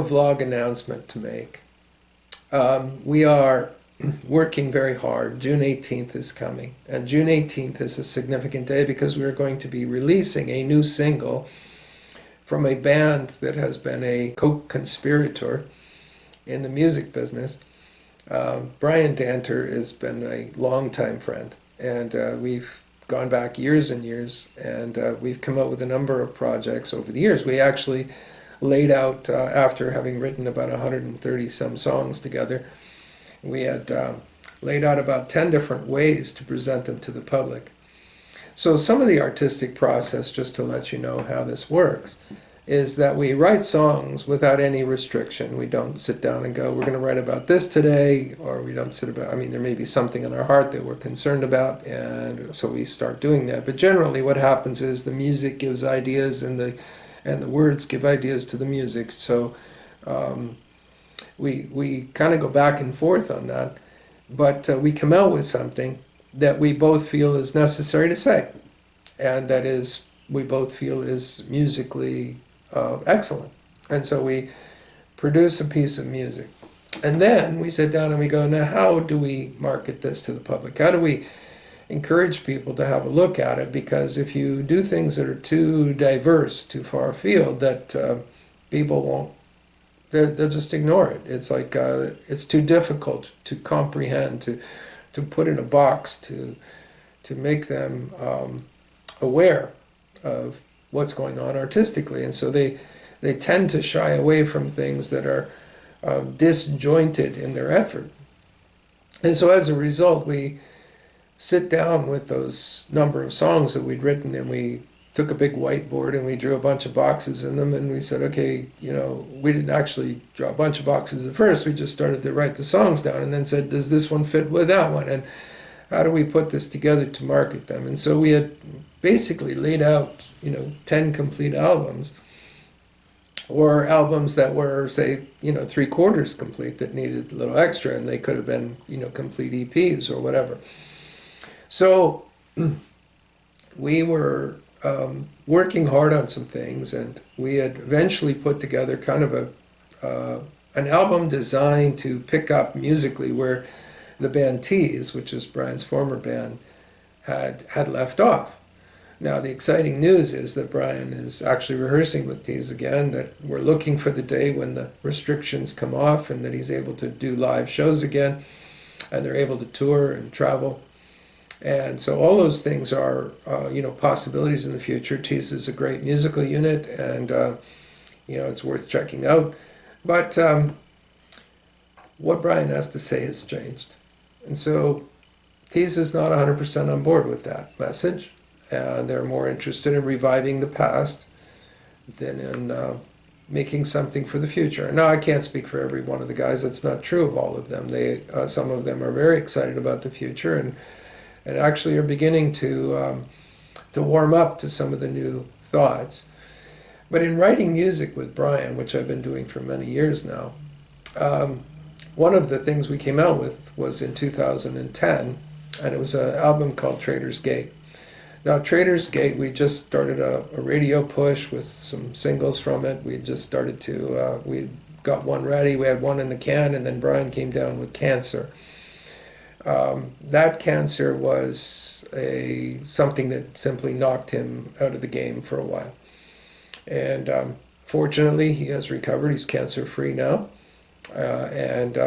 vlog announcement to make. We are working very hard. June 18th is coming. And June 18th is a significant day because we are going to be releasing a new single from a band that has been a co-conspirator in the music business. Brian Danter has been a longtime friend, and we've gone back years and years, and we've come up with a number of projects over the years. We actually laid out, after having written about 130 some songs together, we had laid out about 10 different ways to present them to the public. So some of the artistic process, just to let you know how this works, is that we write songs without any restriction. We don't sit down and go, we're going to write about this today, or we don't sit about, I mean, there may be something in our heart that we're concerned about, and so we start doing that. But generally what happens is the music gives ideas, and the words give ideas to the music. So we kind of go back and forth on that, but we come out with something that we both feel is necessary to say, and that is, we both feel is musically excellent. And so we produce a piece of music, and then we sit down and we go, now how do we market this to the public? How do we encourage people to have a look at it? Because if you do things that are too diverse, too far afield, that people won't, they'll just ignore it. It's like it's too difficult to comprehend, to put in a box, to make them aware of what's going on artistically. And so they tend to shy away from things that are disjointed in their effort. And so as a result, we sit down with those number of songs that we'd written, and we took a big whiteboard and we drew a bunch of boxes in them, and we said, okay, you know, we didn't actually draw a bunch of boxes at first. We just started to write the songs down and then said, does this one fit with that one? And how do we put this together to market them? And so we had basically laid out, 10 complete albums, or albums that were, say, 3/4 complete that needed a little extra, and they could have been, complete EPs or whatever. So we were working hard on some things, and we had eventually put together kind of an album designed to pick up musically where the band Tease, which is Brian's former band, had left off. Now the exciting news is that Brian is actually rehearsing with Tease again, that we're looking for the day when the restrictions come off and that he's able to do live shows again, and they're able to tour and travel. And so all those things are, possibilities in the future. Tease is a great musical unit, and, it's worth checking out. But what Brian has to say has changed. And so Tease is not 100% on board with that message. They're more interested in reviving the past than in making something for the future. Now, I can't speak for every one of the guys. That's not true of all of them. Some of them are very excited about the future, and actually are beginning to warm up to some of the new thoughts. But in writing music with Brian, which I've been doing for many years now, one of the things we came out with was in 2010, and it was an album called Trader's Gate. Now, Trader's Gate, we just started a radio push with some singles from it. We just started to, we got one ready, we had one in the can, and then Brian came down with cancer. That cancer was something that simply knocked him out of the game for a while. And fortunately, he has recovered. He's cancer-free now. And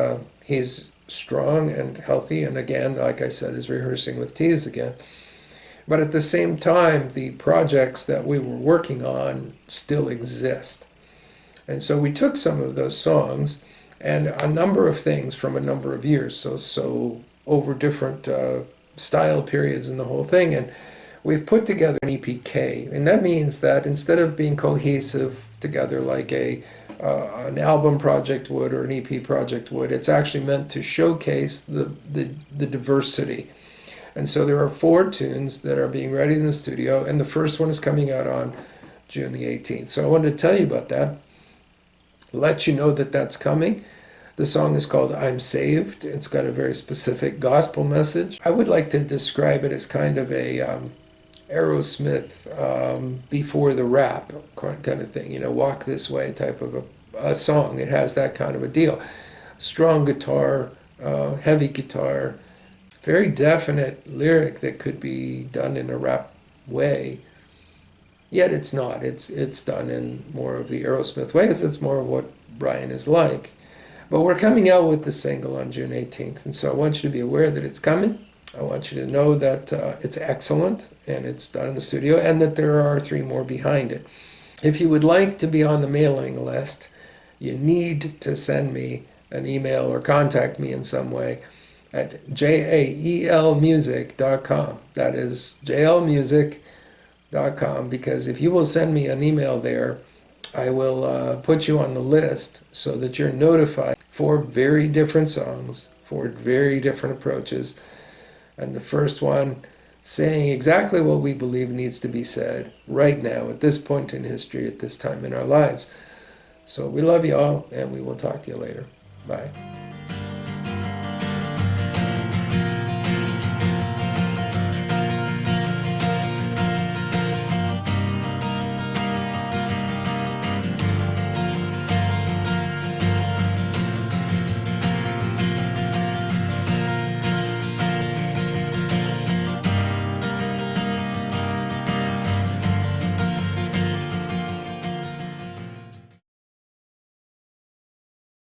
he's strong and healthy. And again, like I said, is rehearsing with Tease again. But at the same time, the projects that we were working on still exist. And so we took some of those songs and a number of things from a number of years, so over different style periods and the whole thing, and we've put together an EPK, and that means that instead of being cohesive together like an album project would or an EP project would, it's actually meant to showcase the diversity. And so there are 4 tunes that are being ready in the studio, and the first one is coming out on June the 18th. So I wanted to tell you about that, let you know that that's coming. The song is called I'm Saved. It's got a very specific gospel message. I would like to describe it as kind of a Aerosmith before the rap kind of thing, Walk This Way type of a a song. It has that kind of a deal. Strong guitar, heavy guitar, very definite lyric that could be done in a rap way. Yet it's not. It's done in more of the Aerosmith way, because it's more of what Brian is like. But we're coming out with the single on June 18th, and so I want you to be aware that it's coming. I want you to know that it's excellent, and it's done in the studio, and that there are 3 more behind it. If you would like to be on the mailing list, you need to send me an email or contact me in some way at jaelmusic.com. That is jaelmusic.com, because if you will send me an email there, I will put you on the list so that you're notified for very different songs, for very different approaches. And the first one saying exactly what we believe needs to be said right now, at this point in history, at this time in our lives. So we love you all, and we will talk to you later. Bye.